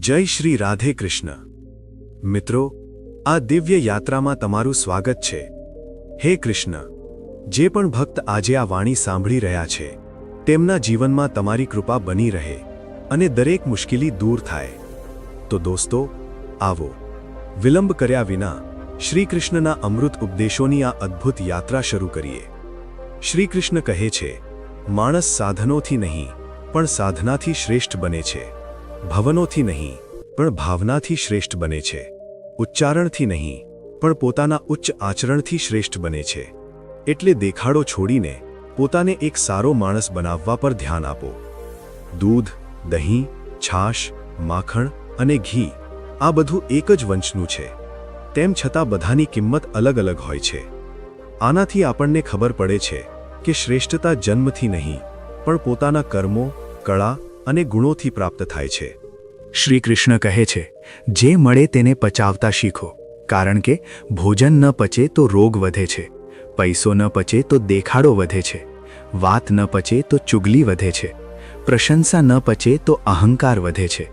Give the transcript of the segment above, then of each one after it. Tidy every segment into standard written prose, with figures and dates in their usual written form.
જય શ્રી રાધે કૃષ્ણ. મિત્રો, આ દિવ્ય યાત્રામાં તમારું સ્વાગત છે. હે કૃષ્ણ, જે પણ ભક્ત આજે આ વાણી સાંભળી રહ્યા છે તેમના જીવનમાં તમારી કૃપા બની રહે અને દરેક મુશ્કેલી દૂર થાય. તો દોસ્તો, આવો વિલંબ કર્યા વિના શ્રી કૃષ્ણના અમૃત ઉપદેશોની આ અદ્ભુત યાત્રા શરૂ કરીએ. શ્રી કૃષ્ણ કહે છે, માણસ સાધનોથી નહીં પણ સાધનાથી શ્રેષ્ઠ બને છે, ભવનોથી નહીં પણ ભાવનાથી શ્રેષ્ઠ બને છે, ઉચ્ચારણથી નહીં પણ પોતાના ઉચ્ચ આચરણથી શ્રેષ્ઠ બને છે. એટલે દેખાડો છોડીને પોતાને એક સારો માણસ બનાવવા પર ધ્યાન આપો. દૂધ, દહીં, છાશ, માખણ અને ઘી આ બધું એક જ વંશનું છે. તેમ છતાં બધાની કિંમત અલગ અલગ હોય છે. આનાથી આપણને ખબર પડે છે કે શ્રેષ્ઠતા જન્મથી નહીં પણ પોતાના કર્મો, કળા અને ગુણોથી પ્રાપ્ત થાય છે. શ્રી કૃષ્ણ કહે છે, જે મળે તેને પચાવતા શીખો, કારણ કે ભોજન ન પચે તો રોગ વધે છે, પૈસો ન પચે તો દેખાડો વધે છે, વાત ન પચે તો ચુગલી વધે છે, પ્રશંસા ન પચે તો અહંકાર વધે છે,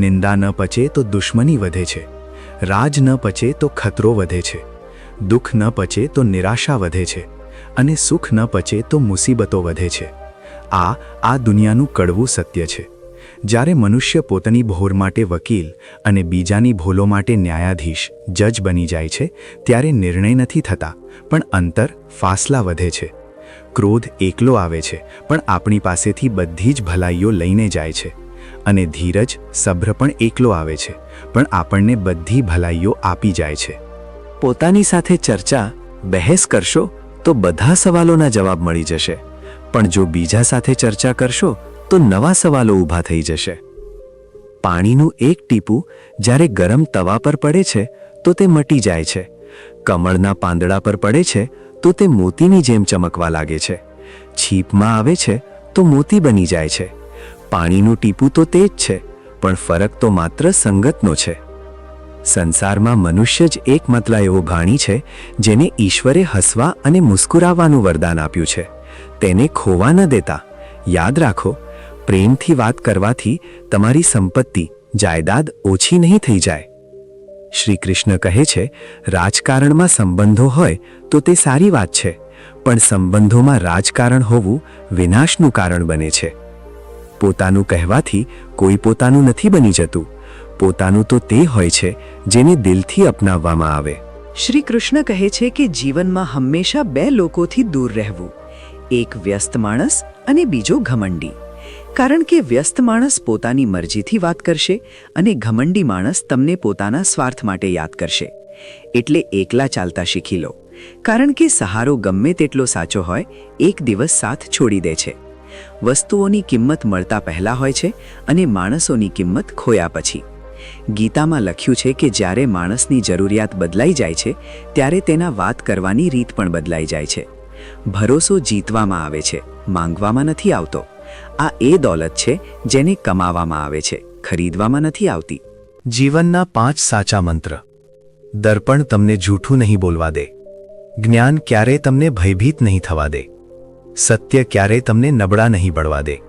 નિંદા ન પચે તો દુશ્મની વધે છે, રાજ ન પચે તો ખતરો વધે છે, દુઃખ ન પચે તો નિરાશા વધે છે, અને સુખ ન પચે તો મુસીબતો વધે છે. આ દુનિયાનું કડવું સત્ય છે. જ્યારે મનુષ્ય પોતાની ભોર માટે વકીલ અને બીજાની ભૂલો માટે ન્યાયાધીશ, જજ બની જાય છે, ત્યારે નિર્ણય નથી થતા પણ અંતર, ફાસલા વધે છે. ક્રોધ એકલો આવે છે પણ આપણી પાસેથી બધી જ ભલાઈઓ લઈને જાય છે, અને ધીરજ, સબ્ર પણ એકલો આવે છે પણ આપણને બધી ભલાઈઓ આપી જાય છે. પોતાની સાથે ચર્ચા, બહેસ કરશો તો બધા સવાલોના જવાબ મળી જશે, પણ જો બીજા સાથે ચર્ચા કરશો તો નવા સવાલો ઊભા થઈ જશે. પાણીનું એક ટીપું જ્યારે ગરમ તવા પર પડે છે તો તે મટી જાય છે, કમળના પાંદડા પર પડે છે તો તે મોતીની જેમ ચમકવા લાગે છે, છીપમાં આવે છે તો મોતી બની જાય છે. પાણીનું ટીપું તો તે જ છે, પણ ફરક તો માત્ર સંગતનો છે. સંસારમાં મનુષ્ય જ એકમાત્ર એવો પ્રાણી છે જેને ઈશ્વરે હસવા અને મુસ્કુરાવવાનું વરદાન આપ્યું છે. તેને ખોવા ન દેતા. યાદ રાખો, પ્રેમથી વાત કરવાથી તમારી સંપત્તિ, જાયદાદ ઓછી નહીં થઈ જાય. શ્રી કૃષ્ણ કહે છે, રાજકારણમાં સંબંધો હોય તો તે સારી વાત છે, પણ સંબંધોમાં રાજકારણ હોવું વિનાશનું કારણ બને છે. પોતાનું કહેવાથી કોઈ પોતાનું નથી બની જતું. પોતાનું તો તે હોય છે જેને દિલથી અપનાવવામાં આવે. શ્રી કૃષ્ણ કહે છે કે જીવનમાં હંમેશા બે લોકોથી દૂર રહેવું, એક વ્યસ્ત માણસ અને બીજો ઘમંડી. કારણ કે વ્યસ્ત માણસ પોતાની મરજીથી વાત કરશે અને ઘમંડી માણસ તમને પોતાના સ્વાર્થ માટે યાદ કરશે. એટલે એકલા ચાલતા શીખી લો, કારણ કે સહારો ગમે તેટલો સાચો હોય, એક દિવસ સાથ છોડી દે છે. વસ્તુઓની કિંમત મળતા પહેલા હોય છે અને માણસોની કિંમત ખોયા પછી. ગીતામાં લખ્યું છે કે જ્યારે માણસની જરૂરિયાત બદલાઈ જાય છે ત્યારે તેના વાત કરવાની રીત પણ બદલાઈ જાય છે. ભરોસો જીતવામાં આવે છે, માંગવામાં નથી આવતો. આ એ દોલત છે જેને કમાવામાં આવે છે, ખરીદવામાં નથી આવતી. જીવનના 5 સાચા મંત્ર. દર્પણ તમને જૂઠું નહીં બોલવા દે, જ્ઞાન ક્યારેય તમને ભયભીત નહીં થવા દે, સત્ય ક્યારેય તમને નબળા નહીં પડવા દે,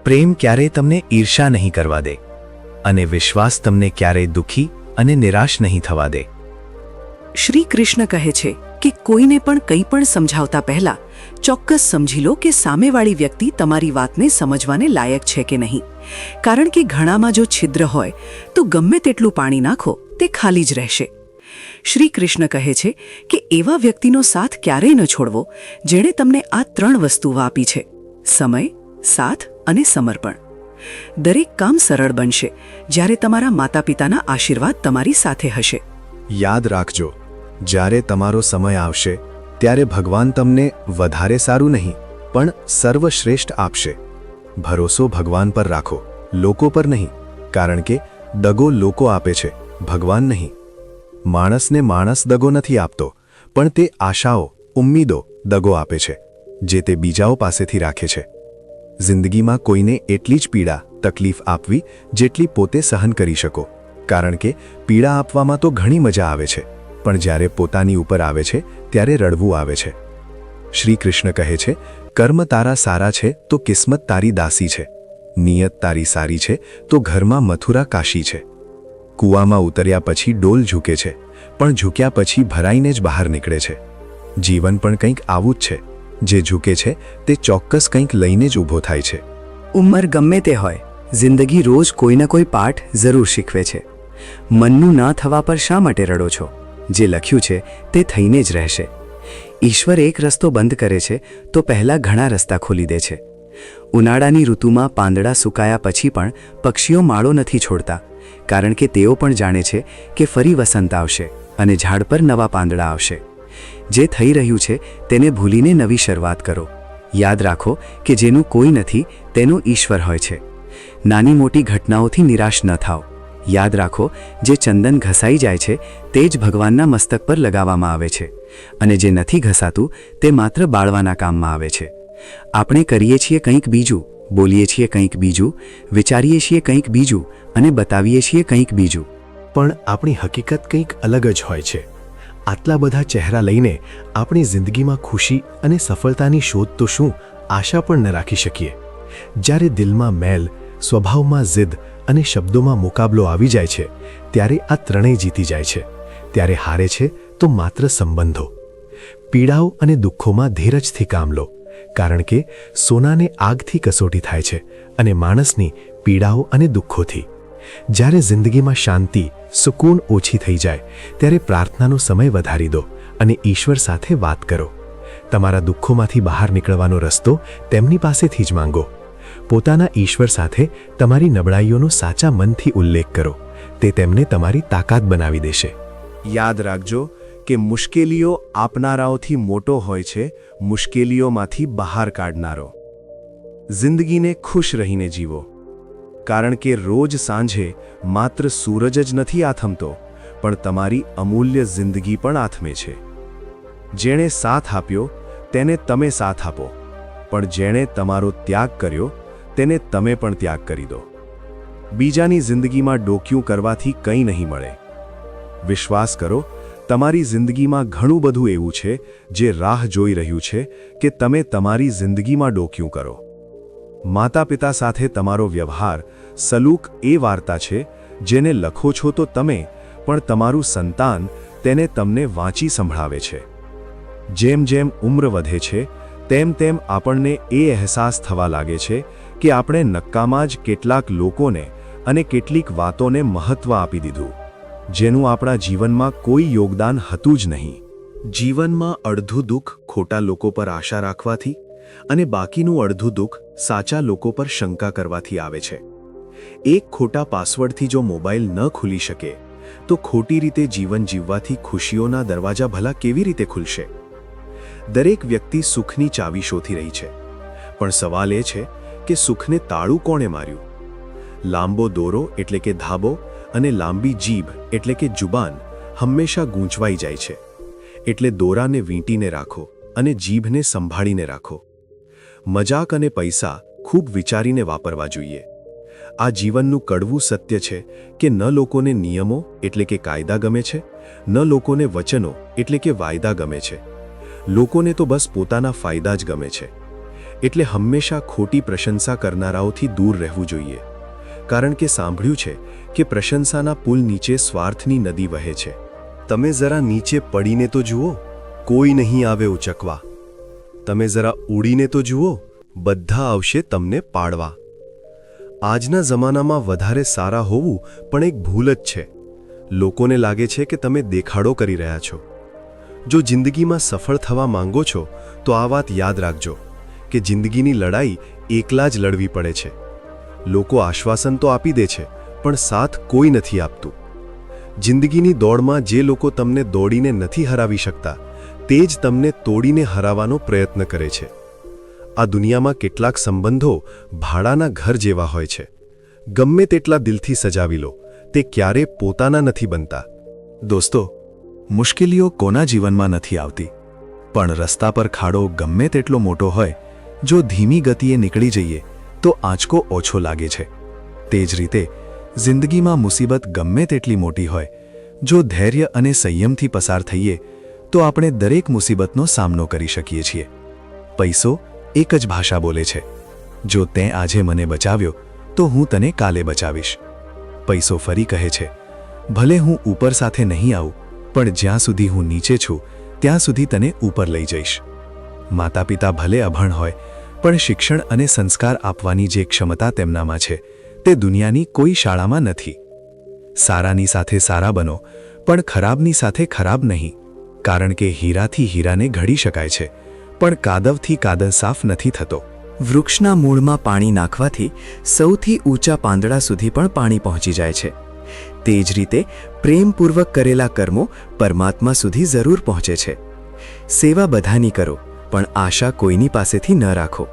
પ્રેમ ક્યારેય તમને ઈર્ષા નહીં કરવા દે, અને વિશ્વાસ તમને ક્યારેય દુઃખી અને નિરાશ નહીં થવા દે. શ્રી કૃષ્ણ કહે છે કે કોઈને પણ કંઈ પણ સમજાવતા પહેલા ચોક્કસ સમજી લો કે સામેવાળી વ્યક્તિ તમારી વાતને સમજવાને લાયક છે કે નહીં. કારણ કે ઘણામાં જો છિદ્ર હોય તો ગમે તેટલું પાણી નાખો તે ખાલી જ રહેશે. શ્રી કૃષ્ણ કહે છે કે એવા વ્યક્તિનો સાથ ક્યારેય ન છોડવો જેણે તમને આ 3 વસ્તુઓ આપી છે: સમય, સાથ અને સમર્પણ. દરેક કામ સરળ બનશે જ્યારે તમારા માતા પિતાના આશીર્વાદ તમારી સાથે હશે. યાદ રાખજો, જ્યારે તમારો સમય આવશે ત્યારે ભગવાન તમને વધારે સારું નહીં પણ સર્વશ્રેષ્ઠ આપશે. ભરોસો ભગવાન પર રાખો, લોકો પર નહીં, કારણ કે દગો લોકો આપે છે, ભગવાન નહીં. માણસને માણસ દગો નથી આપતો, પણ તે આશાઓ, ઉમ્મીદો દગો આપે છે જે તે બીજાઓ પાસેથી રાખે છે. જિંદગીમાં કોઈને એટલી જ પીડા, તકલીફ આપવી જેટલી પોતે સહન કરી શકો, કારણ કે પીડા આપવામાં તો ઘણી મજા આવે છે, પણ જ્યારે પોતાની ઉપર આવે છે ત્યારે રડવું આવે છે. શ્રી કૃષ્ણ કહે છે, કર્મ તારા સારા છે તો કિસ્મત તારી દાસી છે. નિયત તારી સારી છે તો ઘરમાં મથુરા કાશી છે. કૂવામાં ઉતર્યા પછી ડોલ ઝૂકે છે, પણ ઝૂક્યા પછી ભરાઈને જ બહાર નીકળે છે. જીવન પણ કંઈક આવું જ છે. જે ઝૂકે છે તે ચોક્કસ કંઈક લઈને જ ઊભો થાય છે. ઉંમર ગમે તે હોય, જિંદગી રોજ કોઈના કોઈ પાઠ જરૂર શીખવે છે. મનનું ના થવા પર શા માટે રડો છો? જે લખ્યું છે તે થઈને જ રહેશે. ઈશ્વર એક રસ્તો બંધ કરે છે તો પહેલાં ઘણા રસ્તા ખોલી દે છે. ઉનાળાની ઋતુમાં પાંદડા સુકાયા પછી પણ પક્ષીઓ માળો નથી છોડતા, કારણ કે તેઓ પણ જાણે છે કે ફરી વસંત આવશે અને ઝાડ પર નવા પાંદડા આવશે. જે થઈ રહ્યું છે તેને ભૂલીને નવી શરૂઆત કરો. યાદ રાખો કે જેનું કોઈ નથી તેનું ઈશ્વર હોય છે. નાની મોટી ઘટનાઓથી નિરાશ ન થાઓ. યાદ રાખો, જે ચંદન ઘસાઈ જાય છે તે જ ભગવાનના મસ્તક પર લગાવવામાં આવે છે, અને જે નથી ઘસાતું તે માત્ર બાળવાના કામમાં આવે છે. આપણે કરીએ છીએ કંઈક બીજું, બોલીએ છીએ કંઈક બીજું, વિચારીએ છીએ કંઈક બીજું અને બતાવીએ છીએ કંઈક બીજું. પણ આપણી હકીકત કંઈક અલગ જ હોય છે. આટલા બધા ચહેરા લઈને આપણી જિંદગીમાં ખુશી અને સફળતાની શોધ તો શું આશા પણ ન રાખી શકીએ. જ્યારે દિલમાં મેલ, સ્વભાવમાં જિદ અને શબ્દોમાં મુકાબલો આવી જાય છે, ત્યારે આ ત્રણેય જીતી જાય છે. ત્યારે હારે છે તો માત્ર સંબંધો. પીડાઓ અને દુઃખોમાં ધીરજથી કામ લો, કારણ કે સોનાને આગથી કસોટી થાય છે અને માણસની પીડાઓ અને દુઃખોથી. જ્યારે જિંદગીમાં શાંતિ, સુકૂન ઓછી થઈ જાય ત્યારે પ્રાર્થનાનો સમય વધારી દો અને ઈશ્વર સાથે વાત કરો. તમારા દુઃખોમાંથી બહાર નીકળવાનો રસ્તો તેમની પાસેથી જ માંગો. પોતાના ઈશ્વર સાથે તમારી નબળાઈઓનો સાચા મનથી ઉલ્લેખ કરો. તે તેમને તમારી તાકાત બનાવી દેશે. યાદ રાખજો કે મુશ્કેલીઓ આપનારાઓથી મોટો હોય છે મુશ્કેલીઓમાંથી બહાર કાઢનારો. જિંદગીને ખુશ રહીને જીવો, કારણ કે રોજ સાંજે માત્ર સૂરજ જ નથી આથમતો, પણ તમારી અમૂલ્ય જિંદગી પણ આથમે છે. જેણે સાથ આપ્યો તેને તમે સાથ આપો, પણ જેણે તમારો ત્યાગ કર્યો તેને તમે પણ ત્યાગ કરી દો. બીજાની જિંદગીમાં ડોક્યું કરવાથી કંઈ નહીં મળે. વિશ્વાસ કરો, તમારી જિંદગીમાં ઘણું બધું એવું છે જે રાહ જોઈ રહ્યું છે કે તમે તમારી જિંદગીમાં ડોક્યું કરો. માતા પિતા સાથે તમારો વ્યવહાર, સલૂક એ વાર્તા છે જેને લખો છો તો તમે, પણ તમારું સંતાન તેને તમને વાંચી સંભળાવે છે. જેમ જેમ ઉંમર વધે છે તેમ તેમ આપણને એ અહેસાસ થવા લાગે છે કે આપણે નક્કામાં જ કેટલાક લોકોને અને કેટલીક વાતોને મહત્ત્વ આપી દીધું, જેનું આપણા જીવનમાં કોઈ યોગદાન હતું જ નહીં. જીવનમાં અડધું દુઃખ ખોટા લોકો પર આશા રાખવાથી અને બાકીનું અડધું દુઃખ સાચા લોકો પર શંકા કરવાથી આવે છે. એક ખોટા પાસવર્ડથી જો મોબાઈલ ન ખુલી શકે તો ખોટી રીતે જીવન જીવવાથી ખુશીઓના દરવાજા ભલા કેવી રીતે ખુલશે? દરેક વ્યક્તિ સુખની ચાવી શોધી રહી છે, પણ સવાલ એ છે કે સુખને તાળું કોણે માર્યું? લાંબો દોરો એટલે કે ધાબો અને લાંબી જીભ એટલે કે જુબાન હંમેશા ગૂંચવાઈ જાય છે. એટલે દોરાને વીંટીને રાખો અને જીભને સંભાળીને રાખો. મજાક અને પૈસા ખૂબ વિચારીને વાપરવા જોઈએ. આ જીવનનું કડવું સત્ય છે કે ન લોકોને નિયમો એટલે કે કાયદા ગમે છે, ન લોકોને વચનો એટલે કે વાયદા ગમે છે. લોકોને તો બસ પોતાના ફાયદા જ ગમે છે. એટલે હંમેશા ખોટી પ્રશંસા કરનારાઓથી દૂર રહેવું જોઈએ, કારણ કે સાંભળ્યું છે કે પ્રશંસાના પુલ નીચે સ્વાર્થની નદી વહે છે. તમે જરા નીચે પડીને તો જુઓ, કોઈ નહીં આવે ઉચકવા. તમે જરા ઉડીને તો જુઓ, બધા આવશે તમને પાડવા. આજના જમાનામાં વધારે સારા હોવું પણ એક ભૂલ જ છે. લોકોને લાગે છે કે તમે દેખાડો કરી રહ્યા છો. જો જિંદગીમાં સફળ થવા માંગો છો તો આ વાત યાદ રાખજો કે જિંદગીની લડાઈ એકલા જ લડવી પડે છે. લોકો આશ્વાસન તો આપી દે છે, પણ સાથ કોઈ નથી આપતું. જિંદગીની દોડમાં જે લોકો તમને દોડીને નથી હરાવી શકતા, તે જ તમને તોડીને હરાવવાનો પ્રયત્ન કરે છે. આ દુનિયામાં કેટલાક સંબંધો ભાડાના ઘર જેવા હોય છે. ગમે તેટલા દિલથી સજાવી લો, તે ક્યારે પોતાના નથી બનતા. દોસ્તો, મુશ્કેલીઓ કોના જીવનમાં નથી આવતી, પણ રસ્તા પર ખાડો ગમે તેટલો મોટો હોય, જો ધીમી ગતિએ નીકળી જઈએ તો આંચકો ઓછો લાગે છે. તે જ રીતે જિંદગીમાં મુસીબત ગમે તેટલી મોટી હોય, જો ધૈર્ય અને સંયમથી પસાર થઈએ તો આપણે દરેક મુસીબતનો સામનો કરી શકીએ છીએ. પૈસો એક જ ભાષા બોલે છે. જો તે આજે મને બચાવ્યો તો હું તને કાલે બચાવીશ. પૈસો ફરી કહે છે, ભલે હું ઉપર સાથે નહીં આવું, પણ જ્યાં સુધી હું નીચે છું ત્યાં સુધી તને ઉપર લઈ જઈશ. માતા પિતા ભલે અભણ હોય, પણ શિક્ષણ અને સંસ્કાર આપવાની જે ક્ષમતા તેમનામાં છે તે દુનિયાની કોઈ શાળામાં નથી. સારાની સાથે સારા બનો, પણ ખરાબની સાથે ખરાબ નહીં, કારણ કે હીરાથી હીરાને ઘડી શકાય છે, પણ કાદવથી કાદવ સાફ નથી થતો. વૃક્ષના મૂળમાં પાણી નાખવાથી સૌથી ઊંચા પાંદડા સુધી પણ પાણી પહોંચી જાય છે. તે જ રીતે પ્રેમપૂર્વક કરેલા કર્મો પરમાત્મા સુધી જરૂર પહોંચે છે. સેવા બધાની કરો, પણ આશા કોઈની પાસેથી ન રાખો,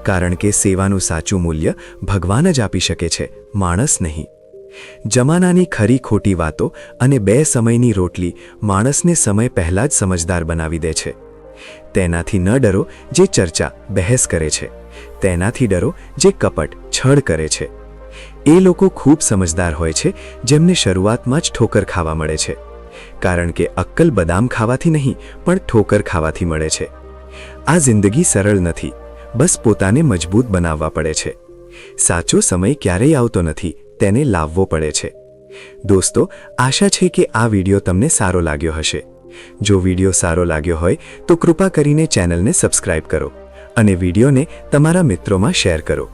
કારણ કે સેવાનું સાચું મૂલ્ય ભગવાન જ આપી શકે છે, માણસ નહીં. જમાનાની ખરી ખોટી વાતો અને 2 સમયની રોટલી માણસને સમય પહેલાં જ સમજદાર બનાવી દે છે. તેનાથી ન ડરો જે ચર્ચા બહેસ કરે છે, તેનાથી ડરો જે કપટ છળ કરે છે. એ લોકો ખૂબ સમજદાર હોય છે જેમને શરૂઆતમાં જ ઠોકર ખાવા મળે છે, કારણ કે અક્કલ બદામ ખાવાથી નહીં પણ ઠોકર ખાવાથી મળે છે. આ જિંદગી સરળ નથી, બસ પોતાને મજબૂત બનાવવા પડે છે. સાચો સમય ક્યારેય આવતો નથી, તેને લાવવો પડે છે. દોસ્તો, આશા છે કે આ વિડિયો તમને સારો લાગ્યો હશે. જો વિડિયો સારો લાગ્યો હોય તો કૃપા કરીને ચેનલને સબસ્ક્રાઇબ કરો અને વિડિયોને તમારા મિત્રોમાં શેર કરો.